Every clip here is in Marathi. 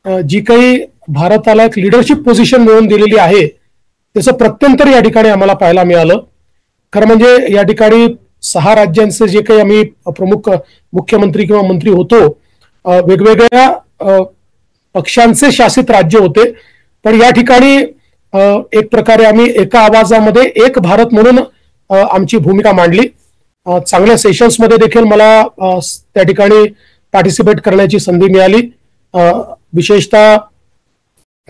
जी काही भारताला एक लिडरशिप पोझिशन मिळवून दिलेली आहे त्याचं प्रत्यंतर या ठिकाणी आम्हाला पाहायला मिळालं. खरं म्हणजे या ठिकाणी 6 राज्यांचे जे काही आम्ही प्रमुख मुख्यमंत्री किंवा मंत्री होतो, वेगवेगळ्या पक्षांचे शासित राज्य होते, पण या ठिकाणी एक प्रकारे आम्ही एका आवाजामध्ये एक भारत म्हणून आमची भूमिका मांडली. चांगल्या सेशन्समध्ये देखील मला त्या ठिकाणी पार्टिसिपेट करण्याची संधी मिळाली. विशेषतः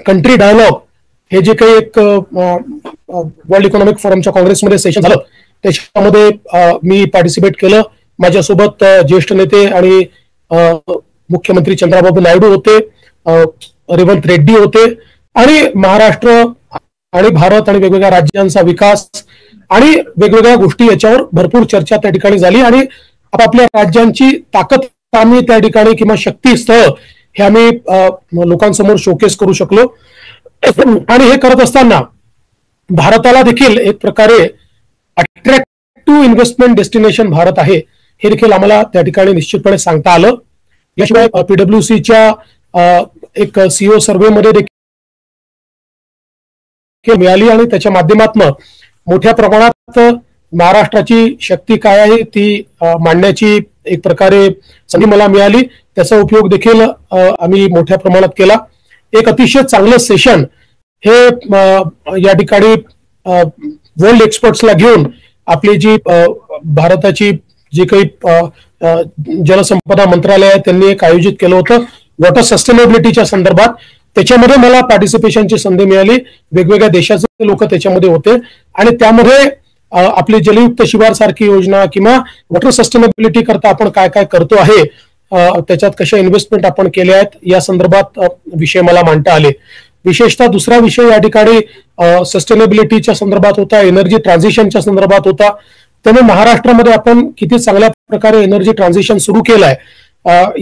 कंट्री डायलॉग हे जे काही एक वर्ल्ड इकॉनॉमिक फोरमच्या काँग्रेसमध्ये सेशन झालं त्याच्यामध्ये मी पार्टिसिपेट केलं. माझ्यासोबत ज्येष्ठ नेते आणि मुख्यमंत्री चंद्राबाबू नायडू होते, रेवंत रेड्डी होते, आणि महाराष्ट्र आणि भारत आणि वेगवेगळ्या राज्यांचा विकास आणि वेगवेगळ्या गोष्टी याच्यावर भरपूर चर्चा त्या ठिकाणी झाली आणि आपापल्या राज्यांची ताकद आम्ही त्या ठिकाणी किंवा शक्तीस्थळ हे आम्ही लोकांसमोर शोकेस करू शकलो. आणि हे करत असताना भारताला देखील एक प्रकारे अट्रॅक्टिव्ह इन्व्हेस्टमेंट डेस्टिनेशन भारत आहे हे देखील आम्हाला त्या ठिकाणी निश्चितपणे सांगता आलं. याशिवाय PwCच्या एक CEO सर्व्हेमध्ये देखील मिळाली आणि त्याच्या माध्यमातून मोठ्या प्रमाणात महाराष्ट्राची शक्ती काय आहे ती मांडण्याची एक प्रकारे संधी मला मिळाली. त्याचा उपयोग देखील आम्ही मोठ्या प्रमाणात केला. एक अतिशय चांगलं सेशन हे या ठिकाणी वर्ल्ड एक्सपर्ट्सला घेऊन आपली जी भारताची जी काही जलसंपदा मंत्रालय आहे त्यांनी एक आयोजित केलं होतं वॉटर सस्टेनेबिलिटीच्या संदर्भात. त्याच्यामध्ये मला पार्टिसिपेशनची संधी मिळाली. वेगवेगळ्या देशाचे लोक त्याच्यामध्ये होते आणि त्यामध्ये आपली जलयुक्त शिवार सारखी योजना किंवा वॉटर सस्टेनेबिलिटी करता आपण काय काय करतो आहे, त्याच्यात कशा इन्व्हेस्टमेंट आपण केल्या आहेत या संदर्भात विषय मला मांडता आले. विशेषतः दुसरा विषय या ठिकाणी सस्टेनेबिलिटीच्या संदर्भात होता, एनर्जी ट्रान्झिशनच्या संदर्भात होता. त्यामुळे महाराष्ट्रामध्ये आपण किती चांगल्या प्रकारे एनर्जी ट्रान्झिशन सुरू केलंय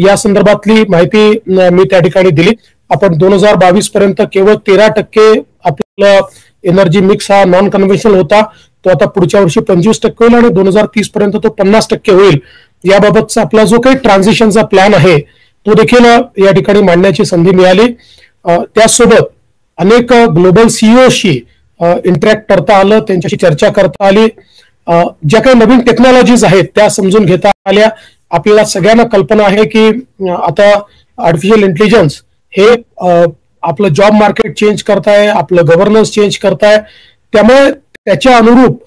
या संदर्भातली माहिती मी त्या ठिकाणी दिली. आपण 2022 पर्यंत केवळ 13% आपला एनर्जी मिक्स हा नॉन कन्व्हेन्शनल होता, तो आता पुढच्या वर्षी 25% होईल आणि 2030 पर्यंत तो 50% होईल. याबाबतचा आपला जो काही ट्रान्झिशनचा प्लॅन आहे तो देखील या ठिकाणी मांडण्याची संधी मिळाली. त्याचसोबत अनेक ग्लोबल सीईओशी इंटरॅक्ट करता आलं, त्यांच्याशी चर्चा करता आली. ज्या काही नवीन टेक्नॉलॉजीज आहेत त्या समजून घेता आल्या. आपल्याला सगळ्यांना कल्पना आहे की आता आर्टिफिशियल इंटेलिजन्स हे आपलं जॉब मार्केट चेंज करताय, आपलं गव्हर्नन्स चेंज करताय. त्यामुळे त्याच्या अनुरूप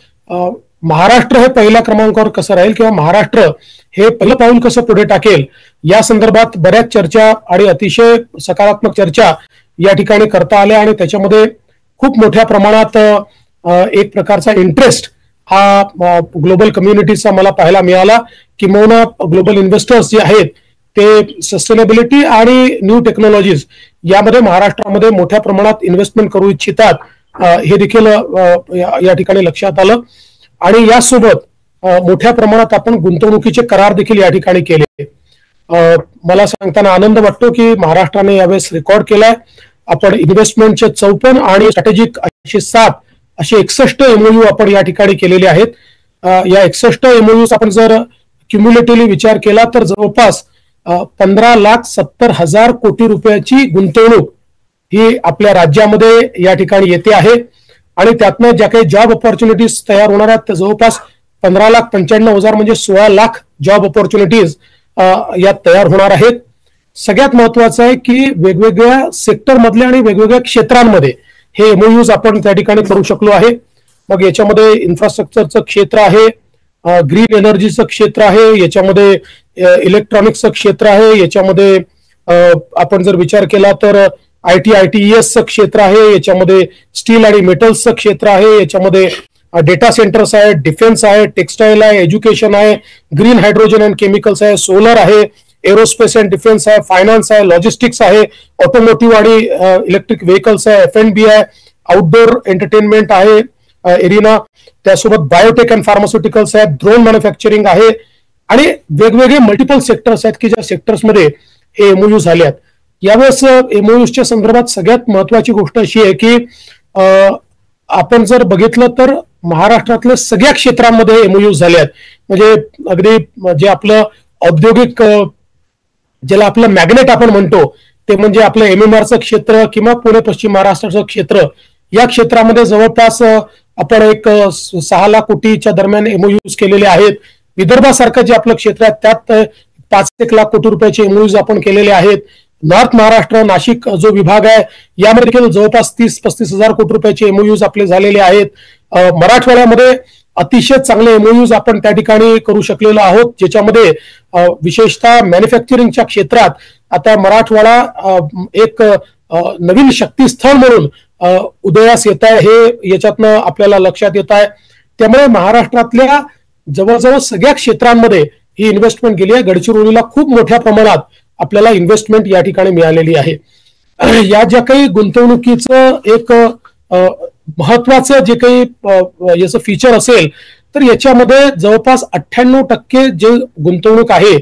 महाराष्ट्र हे पहिल्या क्रमांकावर कसं राहील किंवा महाराष्ट्र हे पहिलं पाऊल कसं पुढे टाकेल या संदर्भात बऱ्याच चर्चा आणि अतिशय सकारात्मक चर्चा या ठिकाणी करता आल्या आणि त्याच्यामध्ये खूप मोठ्या प्रमाणात एक प्रकारचा इंटरेस्ट हा ग्लोबल कम्युनिटीचा मला पाहायला मिळाला. किंबहुना ग्लोबल इन्व्हेस्टर्स जे आहेत ते सस्टेनेबिलिटी आणि न्यू टेक्नॉलॉजीज यामध्ये महाराष्ट्रामध्ये मोठ्या प्रमाणात इन्व्हेस्टमेंट करू इच्छितात हे देखील या ठिकाणी लक्षात आलं. आणि यासोबत मोठ्या प्रमाणात आपण गुंतवणुकीचे करार देखील या ठिकाणी केले. मला सांगताना आनंद वाटतो की महाराष्ट्राने यावेळेस रेकॉर्ड केलाय. आपण इन्व्हेस्टमेंटचे 54 आणि स्ट्रॅटेजिक 7 असे 61 MOU आपण या ठिकाणी केलेले आहेत. या 61 MOU आपण जर क्युम्युलेटिव्हली विचार केला तर जवळपास 15,70,000 कोटी रुपयाची गुंतवणूक ही आपल्या राज्यामध्ये या ठिकाणी येते आहे आणि त्यातनं ज्या काही जॉब ऑपॉर्च्युनिटीज तयार होणार आहेत त्या जवळपास 15,95,000 म्हणजे 16 लाख जॉब ऑपॉर्च्युनिटीज यात तयार होणार आहेत. सगळ्यात महत्वाचं आहे की वेगवेगळ्या सेक्टर मधल्या आणि वेगवेगळ्या क्षेत्रांमध्ये हे MOUs आपण त्या ठिकाणी करू शकलो आहे. मग याच्यामध्ये इन्फ्रास्ट्रक्चरचं क्षेत्र आहे, ग्रीन एनर्जीचं क्षेत्र आहे, याच्यामध्ये इलेक्ट्रॉनिक्सचं क्षेत्र आहे, याच्यामध्ये आपण जर विचार केला तर ITESचं क्षेत्र आहे, याच्यामध्ये स्टील आणि मेटल्सचं क्षेत्र आहे, याच्यामध्ये डेटा सेंटर्स आहे, डिफेन्स आहे, टेक्सटाईल आहे, एज्युकेशन आहे, ग्रीन हायड्रोजन अँड केमिकल्स आहे, सोलर आहे, एरोस्पेस अँड डिफेन्स आहे, फायनान्स आहे, लॉजिस्टिक्स आहे, ऑटोमोटिव्ह आणि इलेक्ट्रिक व्हेकल्स आहे, F&B आहे, आउटडोर एंटरटेनमेंट आहे एरिना, त्यासोबत बायोटेक अँड फार्मास्युटिकल्स आहेत, ड्रोन मॅन्युफॅक्चरिंग आहे आणि वेगवेगळे मल्टिपल सेक्टर्स आहेत की ज्या सेक्टर्समध्ये हे MOU झाले आहेत. यावेळेस MOUsच्या संदर्भात सगळ्यात महत्वाची गोष्ट अशी आहे की आपण जर बघितलं तर महाराष्ट्रातल्या सगळ्या क्षेत्रांमध्ये MOUs झाले आहेत. म्हणजे अगदी जे आपलं औद्योगिक ज्याला आपलं मॅग्नेट आपण म्हणतो ते म्हणजे आपलं MMRचं क्षेत्र किंवा पुणे पश्चिम महाराष्ट्राचं क्षेत्र. या क्षेत्रामध्ये जवळपास आपण एक 6 लाख कोटीच्या दरम्यान MOUs केलेले आहेत. विदर्भासारखं जे आपलं क्षेत्र आहे त्यात 5-1 लाख कोटी रुपयाचे MOUs आपण केलेले आहेत. नॉर्थ महाराष्ट्र नाशिक जो विभाग आहे यामध्ये देखील जवळपास 30-35 हजार कोटी रुपयाचे MOUs आपले झालेले आहेत. मराठवाड्यामध्ये अतिशय चांगले MOUs आपण त्या ठिकाणी करू शकलेलो आहोत, ज्याच्यामध्ये विशेषतः मॅन्युफॅक्चरिंगच्या क्षेत्रात आता मराठवाडा एक नवीन शक्तीस्थळ म्हणून उदयास येत आहे, हे याच्यातनं आपल्याला लक्षात येत आहे. त्यामुळे महाराष्ट्रातल्या जवळजवळ सगळ्या क्षेत्रांमध्ये ही इन्व्हेस्टमेंट गेली आहे. गडचिरोलीला खूप मोठ्या प्रमाणात आपल्याला इन्व्हेस्टमेंट या ठिकाणी मिळालेली आहे. या ज्या काही गुंतवणुकीचं एक महत्वाचं जे काही याचं फीचर असेल तर याच्यामध्ये जवळपास 98% जे गुंतवणूक आहे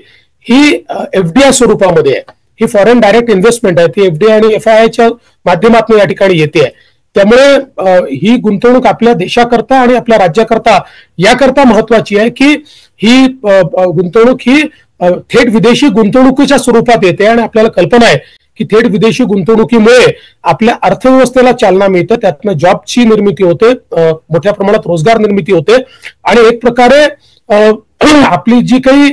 ही FDI स्वरूपामध्ये आहे. ही फॉरेन डायरेक्ट इन्व्हेस्टमेंट आहे, ती FDI आणि FIIच्या माध्यमातून या ठिकाणी येते. त्यामुळे ही गुंतवणूक आपल्या देशाकरता आणि आपल्या राज्याकरता याकरता महत्वाची आहे की ही गुंतवणूक ही थेट विदेशी गुंतवणुकीच्या स्वरूपात येते आणि आपल्याला कल्पना आहे की थेट विदेशी गुंतवणुकीमुळे आपल्या अर्थव्यवस्थेला चालना मिळते, त्यातनं जॉबची निर्मिती होते, मोठ्या प्रमाणात रोजगार निर्मिती होते आणि एक प्रकारे आपली जी काही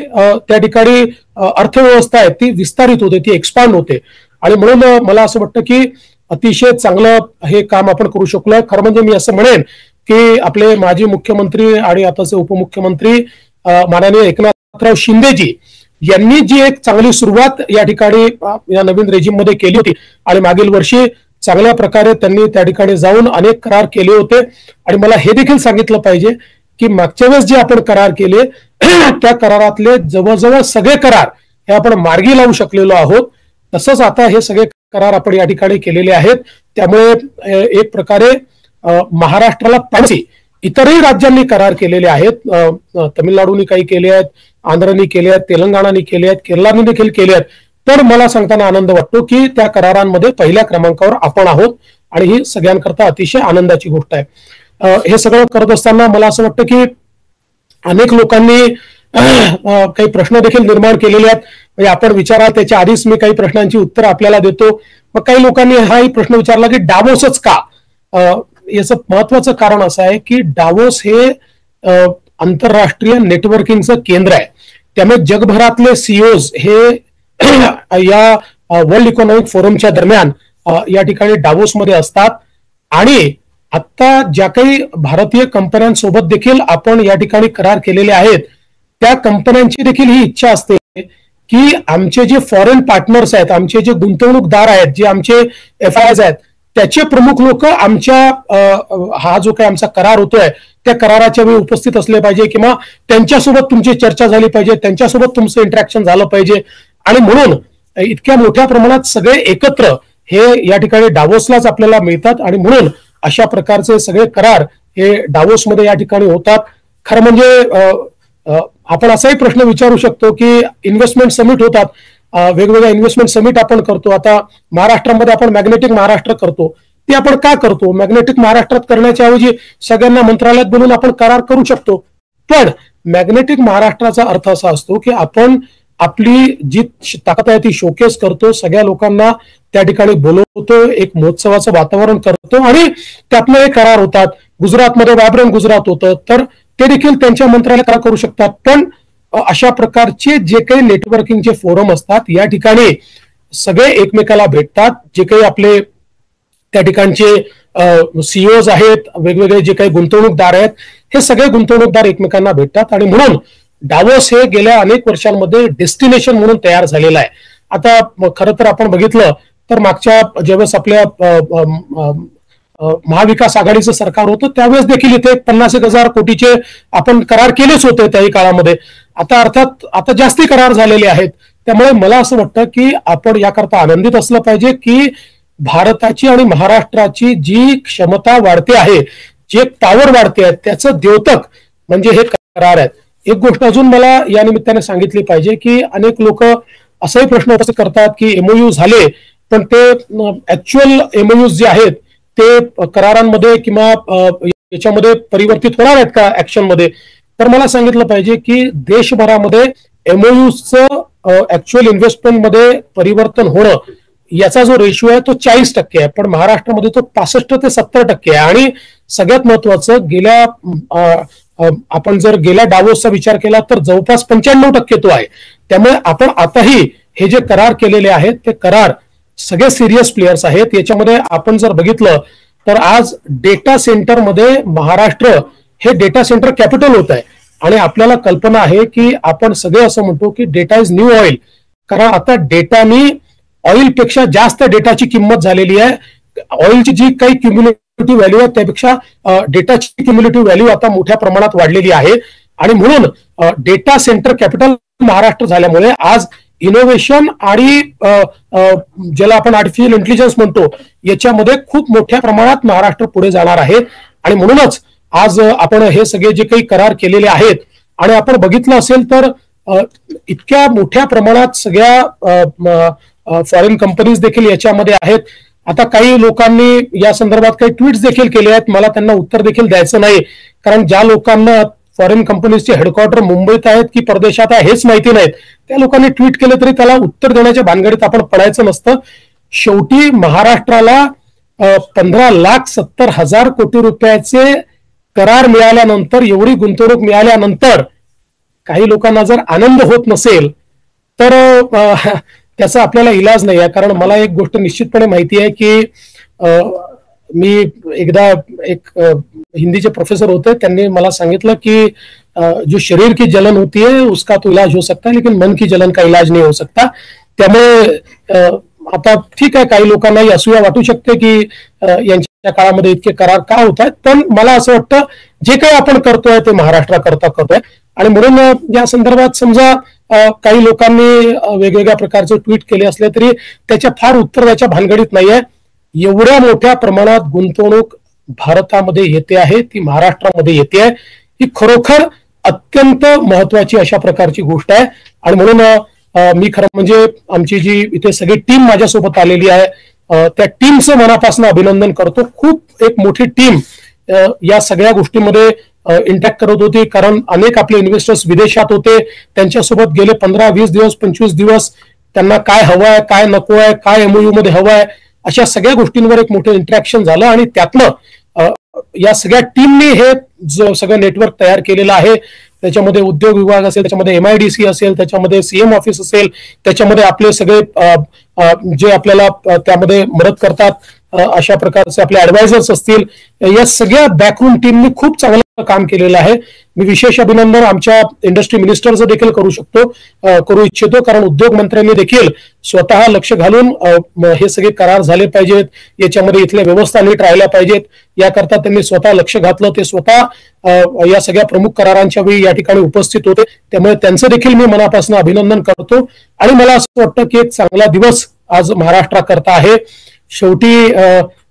त्या ठिकाणी अर्थव्यवस्था आहे ती विस्तारित होते, ती एक्सपांड होते. आणि म्हणून मला असं वाटतं की अतिशय चांगलं हे काम आपण करू शकलोय. खरं म्हणजे मी असं म्हणेन की आपले माजी मुख्यमंत्री आणि आताचे उपमुख्यमंत्री माननीय एकनाथराव शिंदेजी यांनी जी एक चांगली सुरुवात या ठिकाणी या नवीन रेजिम मध्ये केली होती आणि मागील वर्षी चांगल्या प्रकारे त्यांनी त्या ठिकाणी जाऊन अनेक करार केले होते. आणि मला हे देखील सांगितलं पाहिजे की मागच्या वेळेस जे आपण करार केले त्या करारातले जवळजवळ सगळे करार हे आपण मार्गी लावू शकलेलो आहोत. तसंच आता हे सगळे करार आपण या ठिकाणी केलेले आहेत. त्यामुळे एक प्रकारे महाराष्ट्राला पाहिजे इतरही राज्यांनी करार केलेले आहेत. तमिळनाडूने काही केले आहेत, आंध्रनी केले आहेत, तेलंगणाने केले आहेत, केरळाने देखील केले आहेत. तर मला सांगताना आनंद वाटतो की त्या करारांमध्ये पहिल्या क्रमांकावर आपण आहोत आणि ही सगळ्यांकरता अतिशय आनंदाची गोष्ट आहे. हे सगळं करत असताना मला असं वाटतं की अनेक लोकांनी काही प्रश्न देखील निर्माण केलेले आहेत. म्हणजे आपण विचारा त्याच्या आधीच मी काही प्रश्नांची उत्तर आपल्याला देतो. मग काही लोकांनी हाही प्रश्न विचारला की डावोसच का. याचं महत्वाचं कारण असं आहे की डावोस हे आंतरराष्ट्रीय नेटवर्किंगचं केंद्र आहे. त्यामुळे जगभरातले CEOs हे या वर्ल्ड इकॉनॉमिक फोरमच्या दरम्यान या ठिकाणी डावोस मध्ये असतात. आणि आता ज्या काही भारतीय कंपन्यांसोबत देखील आपण या ठिकाणी करार केलेले आहेत त्या कंपन्यांची देखील ही इच्छा असते की आमचे जे फॉरेन पार्टनर्स आहेत, आमचे जे गुंतवणूकदार आहेत, जे आमचे FIIs आहेत, त्याचे प्रमुख लोक आमच्या हा जो काही आमचा करार होतोय त्या कराराच्या वेळी उपस्थित असले पाहिजे किंवा त्यांच्यासोबत तुमची चर्चा झाली पाहिजे, त्यांच्यासोबत तुमचं इंटरॅक्शन झालं पाहिजे. आणि म्हणून इतक्या मोठ्या प्रमाणात सगळे एकत्र हे या ठिकाणी डावोसलाच आपल्याला मिळतात आणि म्हणून अशा प्रकारचे सगळे करार हे डावोसमध्ये या ठिकाणी होतात. खरं म्हणजे आपण असाही प्रश्न विचारू शकतो की इन्व्हेस्टमेंट समिट होतात, वेगवेगळ्या इन्व्हेस्टमेंट समिट आपण करतो. आता महाराष्ट्रामध्ये आपण मॅग्नेटिक महाराष्ट्र करतो, ते आपण का करतो. मॅग्नेटिक महाराष्ट्रात करण्याच्या ऐवजी सगळ्यांना मंत्रालयात बोलून आपण करार करू शकतो. पण मॅग्नेटिक महाराष्ट्राचा अर्थ असा असतो की आपण आपली जी ताकद आहे ती शोकेस करतो, सगळ्या लोकांना त्या ठिकाणी बोलवतो, एक महोत्सवाचं वातावरण करतो आणि त्यातनं हे करार होतात. गुजरातमध्ये व्हायब्रंट गुजरात होतं तर ते देखील त्यांच्या मंत्रालयात करार करू शकतात. पण अशा प्रकारचे जे काही नेटवर्किंगचे फोरम असतात या ठिकाणी सगळे एकमेकाला भेटतात. जे काही आपले त्या ठिकाणचे CEOs आहेत, वेगवेगळे जे काही गुंतवणूकदार आहेत, हे सगळे गुंतवणूकदार एकमेकांना भेटतात आणि म्हणून डावोस हे गेल्या अनेक वर्षांमध्ये डेस्टिनेशन म्हणून तयार झालेलं आहे. आता खरं तर आपण बघितलं तर मागच्या ज्यावेळेस आपल्या महाविकास आघाडीचं सरकार होतं त्यावेळेस देखील इथे 50,000 कोटीचे आपण करार केलेच होते त्याही काळामध्ये. आता अर्थात आता जास्ती करार झालेले आहेत. त्यामुळे मला असं वाटतं की आपण याकरता आनंदित असलं पाहिजे की भारताची आणि महाराष्ट्राची जी क्षमता वाढते आहे, जी पॉवर वाढते आहे, त्याचं द्योतक म्हणजे हे करार आहेत. एक गोष्ट अजून मला या निमित्ताने सांगितली पाहिजे की अनेक लोक असाही प्रश्न उपस्थित करतात की MOU झाले पण ते ऍक्च्युअल MOUs जे आहेत ते करारांमध्ये किंवा याच्यामध्ये परिवर्तित होणार आहेत का ऍक्शन मध्ये. तर मला सांगितलं पाहिजे की देशभरामध्ये MOUsचं ऍक्च्युअल इन्व्हेस्टमेंट मध्ये परिवर्तन होणं याचा जो रेशिओ आहे तो 40% आहे, पण महाराष्ट्रामध्ये तो 65 ते 70% आहे. आणि सगळ्यात महत्वाचं, आपण जर गेल्या डावोसचा विचार केला तर जवळपास 95% तो आहे. त्यामुळे आपण आताही हे जे करार केलेले आहेत ते करार सगळे सिरियस प्लेयर्स आहेत. याच्यामध्ये आपण जर बघितलं तर आज डेटा सेंटरमध्ये महाराष्ट्र हे डेटा सेंटर कॅपिटल होत आहे. आणि आपल्याला कल्पना आहे की आपण सगळे असं म्हणतो की डेटा इज न्यू ऑइल, कारण आता डेटानी ऑइलपेक्षा जास्त डेटाची किंमत झालेली आहे. ऑइलची जी काही क्युम्युलेटिव्ह व्हॅल्यू आहे त्यापेक्षा डेटाची क्युम्युलेटिव्ह व्हॅल्यू आता मोठ्या प्रमाणात वाढलेली आहे. आणि म्हणून डेटा सेंटर कॅपिटल महाराष्ट्र झाल्यामुळे आज इनोव्हेशन आणि ज्याला आपण आर्टिफिशियल इंटेलिजन्स म्हणतो याच्यामध्ये खूप मोठ्या प्रमाणात महाराष्ट्र पुढे जाणार आहे. आणि म्हणूनच आज आपण हे सगळे जे काही करार केलेले आहेत, आणि आपण बघितलं असेल तर इतक्या मोठ्या प्रमाणात सगळ्या फॉरेन कंपनीज देखील याच्यामध्ये आहेत. आता काही लोकांनी या संदर्भात काही ट्विट्स देखील केले आहेत, मला त्यांना उत्तर देखील द्यायचं नाही, कारण ज्या लोकांना फॉरेन कंपनीजचे हेडक्वार्टर मुंबईत आहेत की परदेशात आहे हेच माहिती नाहीत, त्या लोकांनी ट्विट केलं तरी त्याला उत्तर देण्याच्या भानगडीत आपण पडायचं नसतं. शेवटी महाराष्ट्राला 15,70,000 कोटी रुपयाचे करार मिळाल्यानंतर, एवढी गुंतवणूक मिळाल्यानंतर काही लोकांना जर आनंद होत नसेल तर त्याचा आपल्याला इलाज नाही आहे. कारण मला एक गोष्ट निश्चितपणे माहिती आहे की मी एकदा एक हिंदीचे प्रोफेसर होते, त्यांनी मला सांगितलं की जो शरीर की जलन होती है उसका तो इलाज हो सकता है, लेकिन मन की जलन का इलाज नहीं हो सकता. त्यामुळे आता ठीक आहे, काही लोकांनाही असूया वाटू शकते की यांच्या काळामध्ये इतके करार का होत आहेत, पण मला असं वाटतं जे काही आपण करतोय ते महाराष्ट्राकरता करतोय. आणि म्हणून या संदर्भात समजा काही लोकांनी वेगवेगळ्या प्रकारचे ट्विट केले असले तरी त्याच्या फार उत्तर द्यायच्या भानगडीत नाहीये. एवढ्या मोठ्या प्रमाणात गुंतवणूक भारतामध्ये येते आहे, ती महाराष्ट्रामध्ये येते आहे, ही खरोखर अत्यंत महत्वाची अशा प्रकारची गोष्ट आहे. आणि म्हणून मी खरं म्हणजे आमची जी इथे सगळी टीम माझ्यासोबत आलेली आहे त्या टीमचं मनापासून अभिनंदन करतो. खूप एक मोठी टीम या सगळ्या गोष्टीमध्ये इंटॅक्ट करत होती, कारण अनेक आपले इन्व्हेस्टर्स विदेशात होते, त्यांच्यासोबत गेले 15-20 दिवस 25 दिवस त्यांना काय हवंय, काय नको आहे, काय एमओयू मध्ये हवंय, अशा सगळ्या गोष्टींवर एक मोठं इंटरॅक्शन झालं. आणि त्यातनं या सगळ्या टीमने हे जो सगळं नेटवर्क तयार केलेलं आहे, त्याच्यामध्ये उद्योग विभाग असेल, त्याच्यामध्ये MIDC असेल, त्याच्यामध्ये CM ऑफिस असेल, त्याच्यामध्ये आपले सगळे जे आपल्याला त्यामध्ये मदत करतात अशा प्रकारचे आपले ऍडवायझर्स असतील, या सगळ्या बॅकरूम टीमनी खूप चांगलं काम केलेलं आहे. मी विशेष अभिनंदन आमच्या इंडस्ट्री मिनिस्टरचं देखील करू इच्छितो, कारण उद्योग मंत्र्यांनी देखील स्वतः लक्ष घालून हे सगळे करार झाले पाहिजेत, याच्यामध्ये इथल्या व्यवस्था नीट राहिल्या पाहिजेत, याकरता त्यांनी स्वतः लक्ष घातलं. ते स्वतः या सगळ्या प्रमुख करारांच्या वेळी या ठिकाणी उपस्थित होते, त्यामुळे त्यांचं देखील मी मनापासून अभिनंदन करतो. आणि मला असं वाटतं की एक चांगला दिवस आज महाराष्ट्राकरता आहे. शेवटी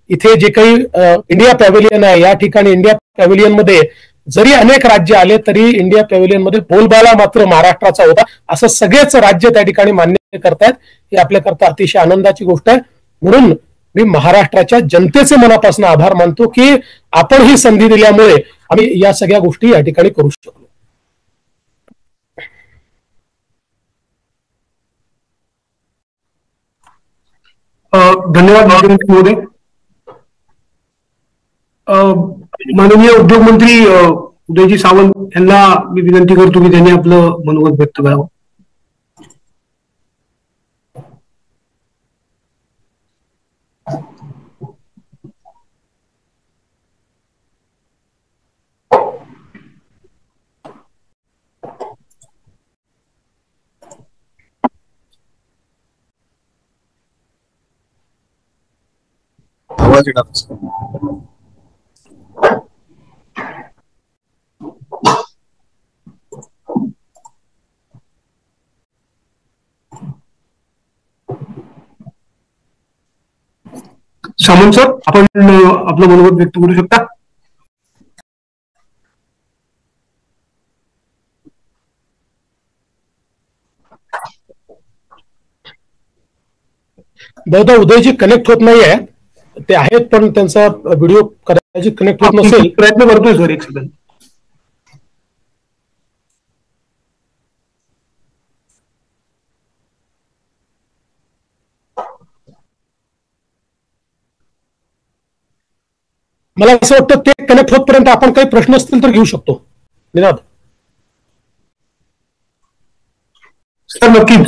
इथे जे काही इंडिया पॅव्हिलियन आहे, या ठिकाणी इंडिया पॅव्हिलियन मध्ये जरी अनेक राज्य आले तरी इंडिया पॅव्हिलियन मध्ये बोलबाला मात्र महाराष्ट्राचा होता, असं सगळेच राज्य त्या ठिकाणी मान्य करतायत. ही आपल्याकरता अतिशय आनंदाची गोष्ट आहे. म्हणून मी महाराष्ट्राच्या जनतेचे मनापासून आभार मानतो की आपण ही संधी दिल्यामुळे आम्ही या सगळ्या गोष्टी या ठिकाणी करू शकलो. धन्यवाद मुख्यमंत्री महोदय. माननीय उद्योग मंत्री उदयजी सावंत यांना मी विनंती करतो की त्यांनी आपलं मनोगत व्यक्त करावं. आवाज येणार. सामंत सर, आपण आपलं मनोगत व्यक्त करू शकता. बहुधा उदयजी कनेक्ट होत नाही आहे, ते आहेत पण त्यांचा व्हिडिओ कदाचित कनेक्ट होत नसेल. प्रयत्न करतोय सर, एक सेकंड. मला असं वाटतं ते कनेक्ट होतपर्यंत आपण काही प्रश्न असतील तर घेऊ शकतो. निनाद सर नक्कीच.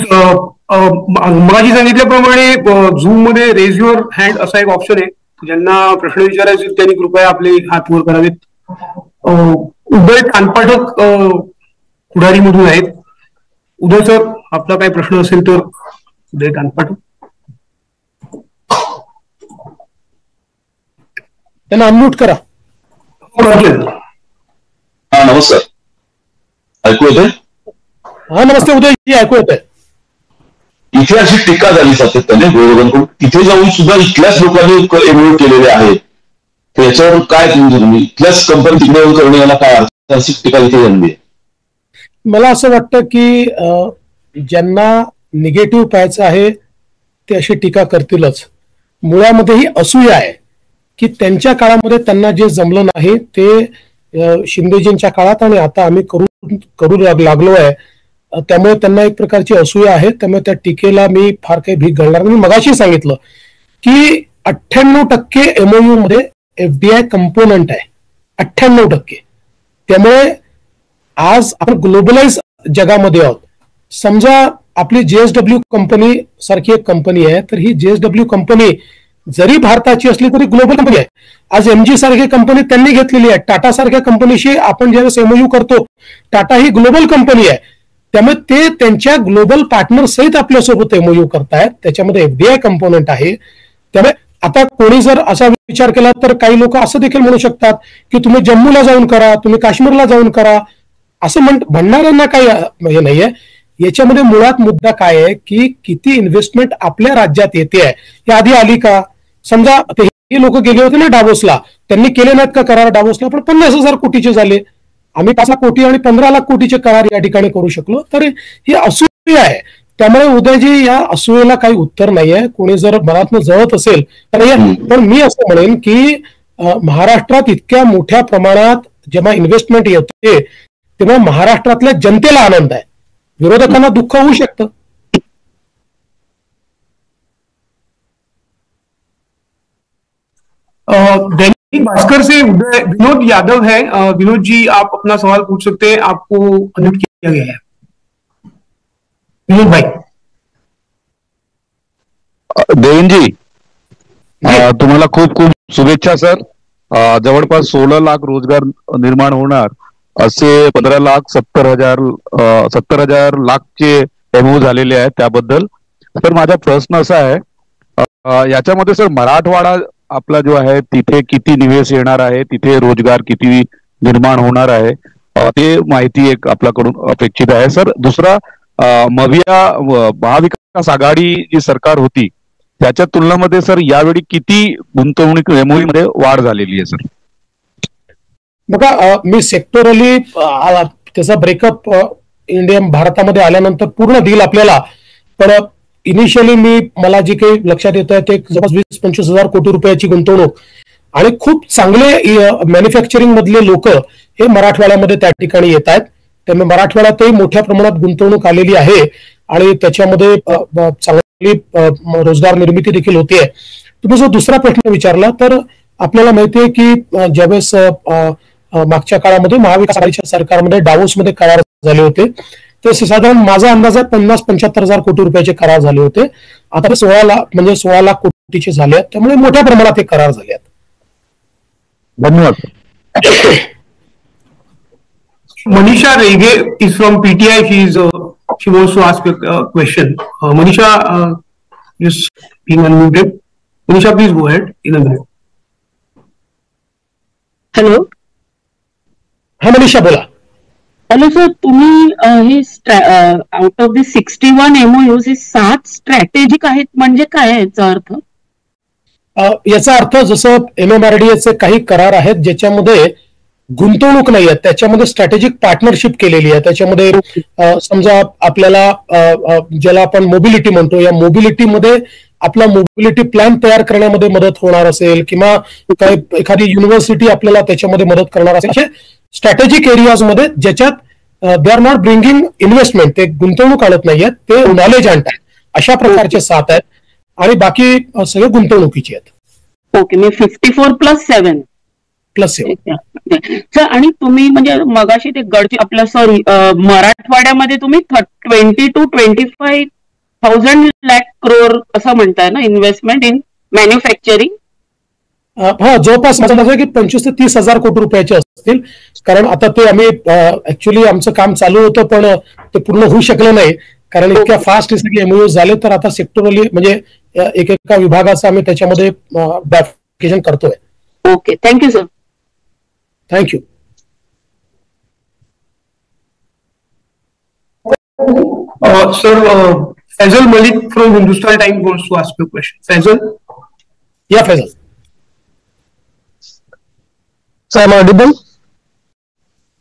मगाशी सांगितल्याप्रमाणे झूम मध्ये रेज युअर हँड असा एक ऑप्शन आहे. ज्यांना प्रश्न विचारायचे त्यांनी कृपया आपले हात वर करावेत. उदय कानपाठक पुढारी मधून आहेत. उदय सर, आपला काही प्रश्न असेल तर. उदय कानपाठक, त्यांना अनम्यूट करा. हा नमस्कार, ऐकू येते? हा नमस्ते उदयजी, ऐकू येत आहे. इथे अशी टीका झाली सातत्याने गोरगरिबांकडून, तिथे जाऊन सुद्धा इथल्याच लोकांनी एमओयू केलेले आहेत. त्याच्यावर काय तुम्ही इथल्याच कंपनी तिकडे येऊन करणे याला काय अर्थ? अशी टीका इथे झाली आहे. मला असं वाटतं की ज्यांना निगेटिव्ह पाहायचं आहे ते अशी टीका करतीलच. मुळामध्ये ही असूया आहे की त्यांच्या काळामध्ये त्यांना जे जमलं नाही ते शिंदेजींच्या काळात आणि आता आम्ही करू लागलो आहे. त्यामुळे त्यांना एक प्रकारची असूया आहे. त्यामुळे त्या टीकेला मी फार काही भीक घालणार नाही. मी मगाशी सांगितलं की 98% एमओयू मध्ये एफडीआय कंपोनंट आहे, 98%. त्यामुळे आज आपण ग्लोबलाइज जगामध्ये आहोत. समजा आपली जेएसडब्ल्यू कंपनी सारखी एक कंपनी आहे, तर ही जेएसडब्ल्यू कंपनी जरी भारताची असली तरी ग्लोबल कंपनी आहे. आज एमजी सारखी कंपनी त्यांनी घेतलेली आहे. टाटा सारख्या कंपनीशी आपण ज्यावेळेस एमओयू करतो, टाटा ही ग्लोबल कंपनी आहे. त्यामुळे ते त्यांच्या ग्लोबल पार्टनर सहित आपल्यासोबत एमओयू करतायत. त्याच्यामध्ये एफडीआय कंपोनंट आहे. त्यामुळे आता कोणी जर असा विचार केला तर काही लोक असं देखील म्हणू शकतात की तुम्ही जम्मूला जाऊन करा, तुम्ही काश्मीरला जाऊन करा, असं म्हणणाऱ्यांना काही हे नाहीये. याच्यामध्ये मुळात मुद्दा काय आहे की किती इन्व्हेस्टमेंट आपल्या राज्यात येते आहे, या आधी आली का? समजा हे लोक गेले होते ना डावोसला, त्यांनी केले नाहीत का करार डावोसला? पण 50,000 कोटीचे झाले. आम्ही 5 लाख कोटी आणि 15 लाख कोटीचे करार या ठिकाणी करू शकलो. तर ही असूया आहे. त्यामुळे उदयजी, या असूयेला काही उत्तर नाहीये. कोणी जर मनातनं जळत असेल तर पण मी असं म्हणेन की महाराष्ट्रात इतक्या मोठ्या प्रमाणात जेव्हा इन्व्हेस्टमेंट येते तेव्हा महाराष्ट्रातल्या जनतेला आनंद आहे. विरोधकांना दुःख होऊ शकतं. दैनिक भास्कर से विनोद यादव है. विनोद जी, आप अपना सवाल पूछ सकते हैं, आपको अनम्यूट किया गया है. विनोद भाई. देवेंद्रजी, तुम्हाला खूप खूप शुभेच्छा सर. जवळपास 16 लाख रोजगार निर्माण होणार असे 15,70,000 लाखचे एमओ झालेले आहेत. त्याबद्दल सर माझा प्रश्न असा आहे, याच्यामध्ये सर मराठवाडा आपला जो आहे तिथे किती निवेश येणार आहे, तिथे रोजगार किती निर्माण होणार आहे, ते माहिती एक आपल्याकडून अपेक्षित आहे सर. दुसरा, महाविकास आघाडी जी सरकार होती त्याच्या तुलनेमध्ये सर यावेळी किती गुंतवणूक एमओयू मध्ये वाढ झालेली आहे सर? बघा, मी सेक्टोरली त्याचा ब्रेकअप भारतामध्ये आल्यानंतर पूर्ण देईल आपल्याला. पण इनिशियली मला जे काही लक्षात येत आहे ते जवळपास 20-25 हजार कोटी रुपयाची गुंतवणूक आणि खूप चांगले मॅन्युफॅक्चरिंग मधले लोक हे मराठवाड्यामध्ये त्या ठिकाणी येत आहेत. त्यामुळे मराठवाड्यातही मोठ्या प्रमाणात गुंतवणूक आलेली आहे आणि त्याच्यामध्ये चांगली रोजगार निर्मिती देखील होतीये. तुम्ही जो दुसरा प्रश्न विचारला तर आपल्याला माहितीये की ज्यावेळेस मागच्या काळामध्ये महाविकास आघाडीच्या सरकारमध्ये डावोसमध्ये करार झाले होते ते साधारण माझा अंदाज आहे 50-75 हजार कोटी रुपयाचे करार झाले होते. आता 16 लाख कोटीचे झाले आहेत. त्यामुळे मोठ्या प्रमाणात हे करार झाले आहेत. धन्यवाद. मनीषा रेगे is from PTI. She wants to ask a question. Manisha, just being unmuted. Manisha, please go ahead in a minute. Hello. हा मनीषा बोला. हॅलो सर, तुम्ही हे आउट ऑफ दी 61 एमओयूज हे 7 स्ट्रॅटेजिक आहेत, म्हणजे काय आहे याचा अर्थ? याचा अर्थ जसं MMRDA काही करार आहेत ज्याच्यामध्ये गुंतवणूक नाही आहे, त्याच्यामध्ये स्ट्रॅटेजिक पार्टनरशिप केलेली आहे. त्याच्यामध्ये समजा आपल्याला ज्याला आपण मोबिलिटी म्हणतो, या मोबिलिटीमध्ये आपला मोबिलिटी प्लॅन तयार करण्यामध्ये मदत होणार असेल किंवा एखादी युनिव्हर्सिटी आपल्याला त्याच्यामध्ये मदत करणार असेल, असे स्ट्रॅटेजिक एरियाज मध्ये ज्याच्यात they are not bringing investment, ते गुंतवणूक आणत नाहीये, ते नॉलेज आणतात, अशा प्रकारचे 7 आहेत आणि बाकी सगळे गुंतवणुकीचे आहेत. ओके, मी 54+7. Plus sir. आणि तुम्ही म्हणजे मगाशी ते गडची आपलं सॉरी मराठवाड्यामध्ये तुम्ही 20 to 25,000 lakh crore असं म्हणताय ना इन्व्हेस्टमेंट इन मॅन्युफॅक्चरिंग. हा, जवळपास माझं म्हणणं आहे की 25 ते 30,000 कोटी रुपयाचे असतील. कारण आता ते आम्ही ऍक्च्युली आमचं काम चालू होतं पण ते पूर्ण होऊ शकलं नाही कारण इतक्या फास्ट सगळे एमओयू झाले. तर आता सेक्टरली म्हणजे एकेका विभागाचं आम्ही त्याच्यामध्ये डायफिकेशन करतोय. Okay, thank you sir. Thank you. Sir, Faisal Malik from Hindustan Times wants to ask you a question. Faisal? Yeah, Faisal. So I'm audible?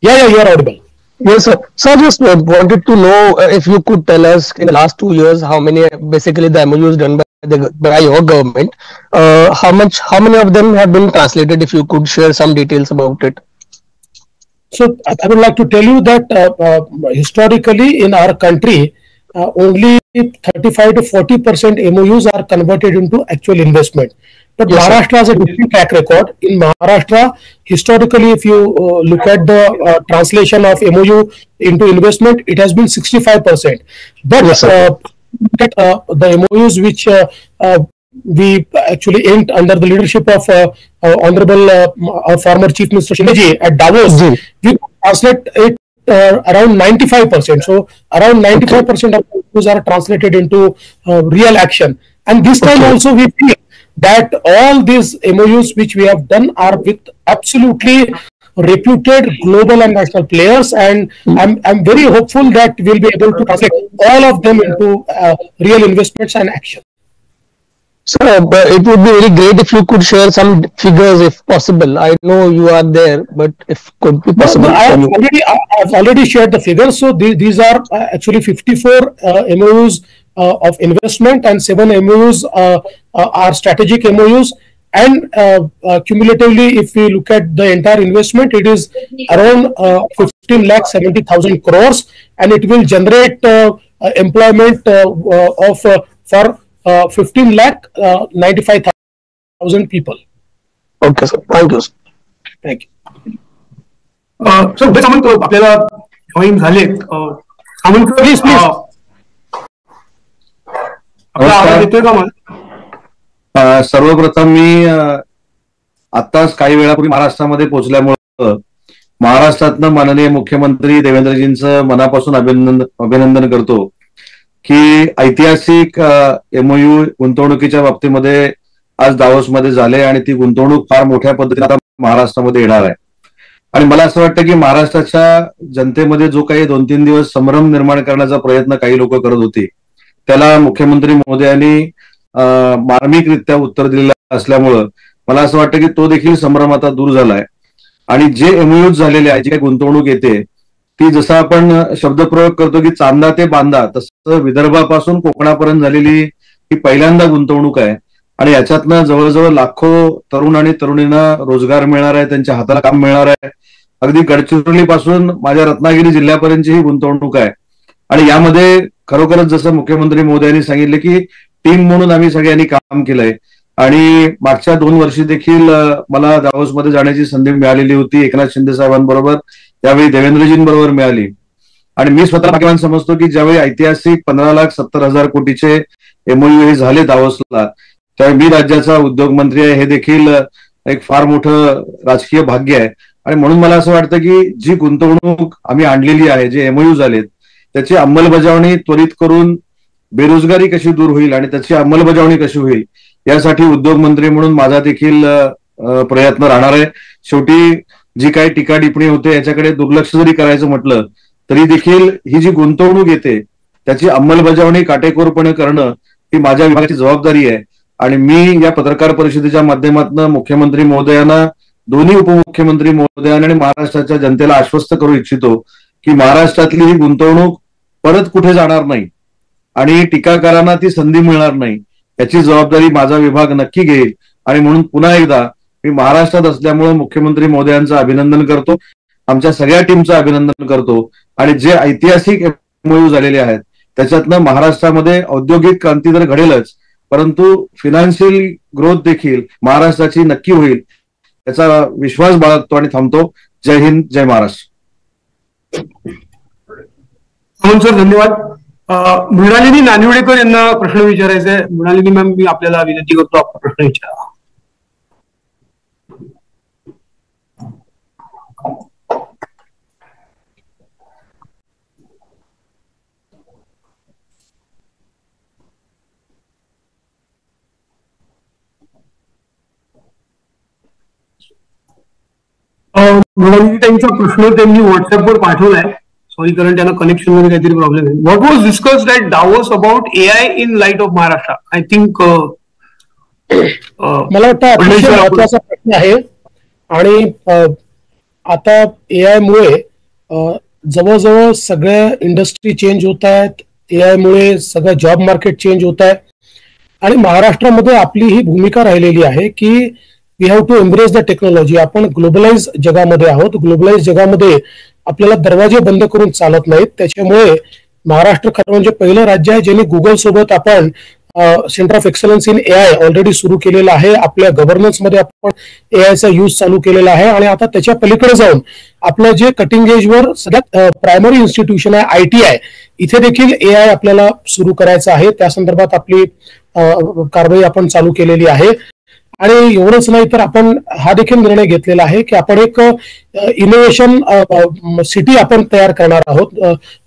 Yeah, you are audible. Yes, sir. So I just wanted to know if you could tell us in the last 2 years how many basically the MOUs done by your government, how many of them have been translated, if you could share some details about it. So I would like to tell you that historically in our country, only 35 to 40% MOUs are converted into actual investment. But yes, Maharashtra has a different track record. In Maharashtra, historically, if you look at the translation of MOU into investment, it has been 65%. But yes, the MOUs which we actually inked under the leadership of Honorable former Chief Minister Shindeji at Davos, we translate it around 95%. So around 95% of MOUs are translated into real action. And this time also we feel that all these MOUs which we have done are with absolutely reputed global and national players, and I'm very hopeful that we'll be able to translate all of them into real investments and action. Sir, but it would be very great if you could share some figures if possible. I know you are there, but if could be possible. I've already shared the figures. So these are actually 54 MOUs of investment, and 7 MOUs are strategic MOUs. And cumulatively, if we look at the entire investment, it is around 15,70,000 crores, and it will generate employment of for 15,95,000 people. Okay, sir. Thank you. Thank you. So, Samant आपल्याला जॉईन झाले. सामंत प्लीज आपला आवाज येतोय का मला? सर्वप्रथम मी आत्ताच काही वेळापूर्वी महाराष्ट्रामध्ये पोहोचल्यामुळे महाराष्ट्रातनं माननीय मुख्यमंत्री देवेंद्रजींचं मनापासून अभिनंदन करतो की ऐतिहासिक MOU गुंतवणुकीच्या बाबतीमध्ये आज दावोसमध्ये झाले आणि ती गुंतवणूक फार मोठ्या पद्धतीने आता महाराष्ट्रामध्ये येणार आहे. आणि मला असं वाटतं की महाराष्ट्राच्या जनतेमध्ये जो काही 2-3 दिवस संभ्रम निर्माण करण्याचा प्रयत्न काही लोक करत होते त्याला मुख्यमंत्री महोदयांनी मार्मिकरित्या उत्तर दिलेलं असल्यामुळं मला असं वाटतं की तो देखील संभ्रम आता दूर झालाय. आणि जे MOUs झालेले आहे, जी काही गुंतवणूक येते ती जसं आपण शब्दप्रयोग करतो की चांदा ते बांदा, तसं विदर्भापासून कोकणापर्यंत झालेली ही पहिल्यांदा गुंतवणूक आहे. आणि याच्यातनं जवळजवळ लाखो तरुण आणि तरुणींना रोजगार मिळणार आहे, त्यांच्या हाताला काम मिळणार आहे. अगदी गडचिरोलीपासून माझ्या रत्नागिरी जिल्ह्यापर्यंतची ही गुंतवणूक आहे. आणि यामध्ये खरोखरच जसं मुख्यमंत्री महोदयांनी सांगितले की टीम म्हणून आम्ही सगळ्यांनी काम केलंय. आणि मागच्या 2 वर्षी देखील मला दावोसमध्ये जाण्याची संधी मिळालेली होती, एकनाथ शिंदे साहेबांबरोबर, त्यावेळी देवेंद्रजींबरोबर मिळाली. आणि मी स्वतः भाग्यवान समजतो की ज्यावेळी ऐतिहासिक 15,70,000 कोटीचे MOU हे झाले दावोसला, त्यावेळी मी राज्याचा उद्योग मंत्री आहे, हे देखील एक फार मोठं राजकीय भाग्य आहे. आणि म्हणून मला असं वाटतं की जी गुंतवणूक आम्ही आणलेली आहे, जे MOU झालेत, त्याची अंमलबजावणी त्वरित करून बेरोजगारी कशी दूर होईल आणि त्याची अंमलबजावणी कशी होईल यासाठी उद्योग मंत्री म्हणून माझा देखील प्रयत्न राहणार आहे. शेवटी जी काही टीका टिप्पणी होते याच्याकडे दुर्लक्ष जरी करायचं म्हटलं तरी देखील ही जी गुंतवणूक येते त्याची अंमलबजावणी काटेकोरपणे करणं ही माझ्या विभागाची जबाबदारी आहे. आणि मी या पत्रकार परिषदेच्या माध्यमातून मुख्यमंत्री महोदयांना, दोन्ही उपमुख्यमंत्री महोदयांना आणि महाराष्ट्राच्या जनतेला आश्वस्त करू इच्छितो की महाराष्ट्रातली ही गुंतवणूक परत कुठे जाणार नाही आणि टीकाकारांना ती संधी मिळणार नाही, याची जबाबदारी माझा विभाग नक्की घेईल. आणि म्हणून पुन्हा एकदा मी महाराष्ट्रात असल्यामुळे मुख्यमंत्री महोदयांचं अभिनंदन करतो, आमच्या सगळ्या टीमचं अभिनंदन करतो. आणि जे ऐतिहासिक MOU झालेले आहेत त्याच्यातनं महाराष्ट्रामध्ये औद्योगिक क्रांती तर घडेलच, परंतु फिनान्शियल ग्रोथ देखील महाराष्ट्राची नक्की होईल याचा विश्वास बाळगतो आणि थांबतो. जय हिंद, जय महाराष्ट्र. सर धन्यवाद. मृणालिनी नानिवडेकर यांना प्रश्न विचारायचा आहे. मृणालिनी मॅम, मी आपल्याला विनंती करतो आपला प्रश्न विचारा. मृणालिनी त्यांचा प्रश्न त्यांनी व्हॉट्सअपवर पाठवलाय. सॉरी, कारण त्यांना कनेक्शन मध्ये काहीतरी प्रॉब्लेम आहे. What was discussed at Davos about AI in light of Maharashtra? I think मला वाटतं अतिशय महत्वाचा प्रश्न आहे. आणि आता AI मुळे जवळजवळ सगळ्या इंडस्ट्री चेंज होत आहेत. AI मुळे सगळं जॉब मार्केट चेंज होत आहे. आणि महाराष्ट्रामध्ये आपली ही भूमिका राहिलेली आहे की we have to embrace the technology. आपण ग्लोबलाइज जगामध्ये आहोत. ग्लोबलाइज जगामध्ये आपल्याला दरवाजे बंद करून चालत नाहीत. त्याच्यामुळे महाराष्ट्र खरं म्हणजे पहिलं राज्य आहे ज्यांनी गुगल सोबत आपण centre of excellence in AI already सुरू केलेलं आहे. आपल्या गव्हर्नन्समध्ये आपण AIचा यूज चालू केलेला आहे. आणि आता त्याच्या पलीकडे जाऊन आपलं जे कटिंग एजवर सगळ्यात प्रायमरी इन्स्टिट्यूशन आहे ITI, इथे देखील AI आपल्याला सुरू करायचं आहे. त्या संदर्भात आपली कारवाई आपण चालू केलेली आहे. आणि एवढंच नाही तर आपण हा देखील निर्णय घेतलेला आहे की आपण एक इनोव्हेशन सिटी आपण तयार करणार आहोत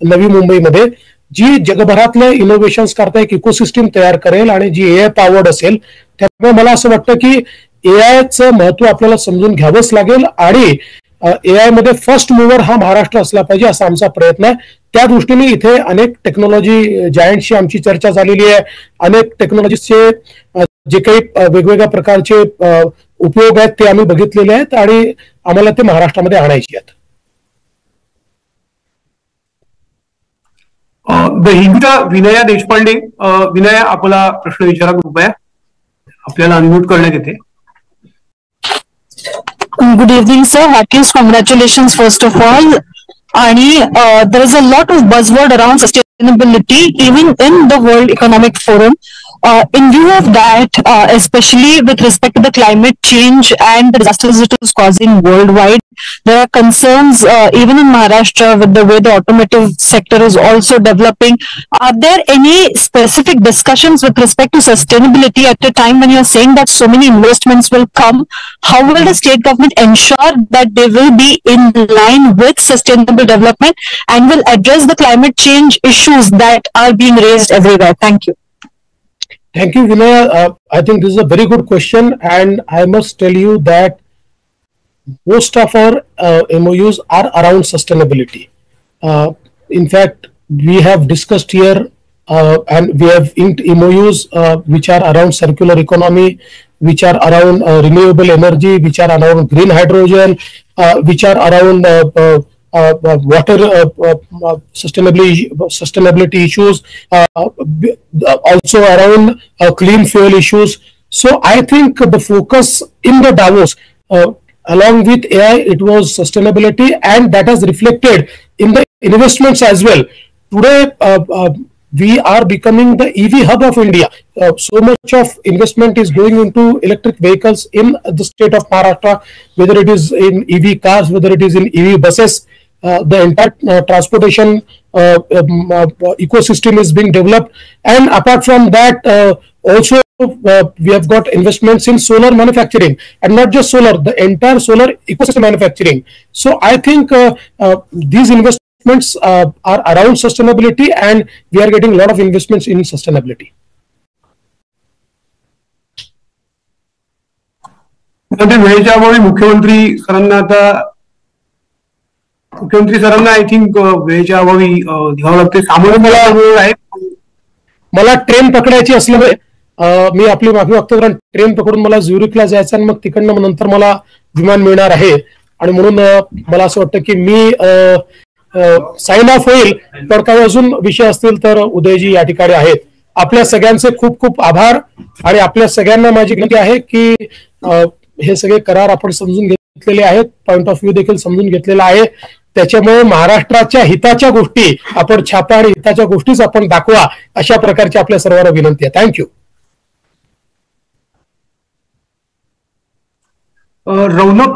नवी मुंबईमध्ये, जी जगभरातले इनोव्हेशन्स करता एक इकोसिस्टीम तयार करेल आणि जी AI पॉवर्ड असेल. त्यामुळे मला असं वाटतं की AIचं महत्व आपल्याला समजून घ्यावंच लागेल. आणि AI मध्ये फर्स्ट मूव्हर हा महाराष्ट्र असला पाहिजे असा आमचा प्रयत्न आहे. त्या दृष्टीने इथे अनेक टेक्नॉलॉजी जायंटशी आमची चर्चा झालेली आहे. अनेक टेक्नॉलॉजीचे जे काही वेगवेगळ्या प्रकारचे उपयोग आहेत ते आम्ही बघितलेले आहेत आणि आम्हाला ते महाराष्ट्रामध्ये आणायचे आहेत. द हिंदूचा विनया देशपांडे. विनया, आपला प्रश्न विचारा कृपया. आपल्याला अनम्यूट करण्यात येते. Good evening, sir. Happiest congratulations first of all. And there is a lot of buzzword around sustainability even in the World Economic Forum. In view of that, especially with respect to the climate change and the disasters it is causing worldwide, there are concerns even in Maharashtra with the way the automotive sector is also developing. Are there any specific discussions with respect to sustainability at a time when you are saying that so many investments will come? How will the state government ensure that they will be in line with sustainable development and will address the climate change issues that are being raised everywhere? Thank you. Thank you, Vinaya. I think this is a very good question, and I must tell you that most of our MOUs are around sustainability. In fact, we have discussed here and we have inked MOUs which are around circular economy, which are around renewable energy, which are around green hydrogen, which are around water sustainability issues, also around clean fuel issues. So I think the focus in the Davos along with AI, it was sustainability, and that has reflected in the investments as well. Today we are becoming the EV hub of India. So much of investment is going into electric vehicles in the state of Maharashtra, whether it is in EV cars, whether it is in EV buses. The entire transportation ecosystem is being developed, and apart from that also we have got investments in solar manufacturing, and not just solar, the entire solar ecosystem manufacturing. So I think these investments are around sustainability, and we are getting a lot of investments in sustainability. वेळेच्या अभावी मुख्यमंत्री सरांना आय थिंक वेळेच्या अभावी घ्यावं लागते. सामान्य मला ट्रेन पकडायची असल्यामुळे मी आपली माफी मागतो, कारण ट्रेन पकडून मला झुरिकला जायचं आणि मग तिकडनं नंतर मला विमान मिळणार आहे. आणि म्हणून मला असं वाटतं की मी साइन ऑफ होईल. तर काही अजून विषय असतील तर उदयजी या ठिकाणी आहेत. आपल्या सगळ्यांचे खूप खूप आभार. आणि आपल्या सगळ्यांना माझी विनंती आहे की हे सगळे करार आपण समजून घेतलेले आहेत, पॉइंट ऑफ व्ह्यू देखील समजून घेतलेला आहे. त्याच्यामुळे महाराष्ट्राच्या हिताच्या गोष्टी आपण छापा आणि हिताच्या गोष्टीच आपण दाखवा, अशा प्रकारची आपल्या सर्वांना विनंती आहे. थँक्यू. रौनक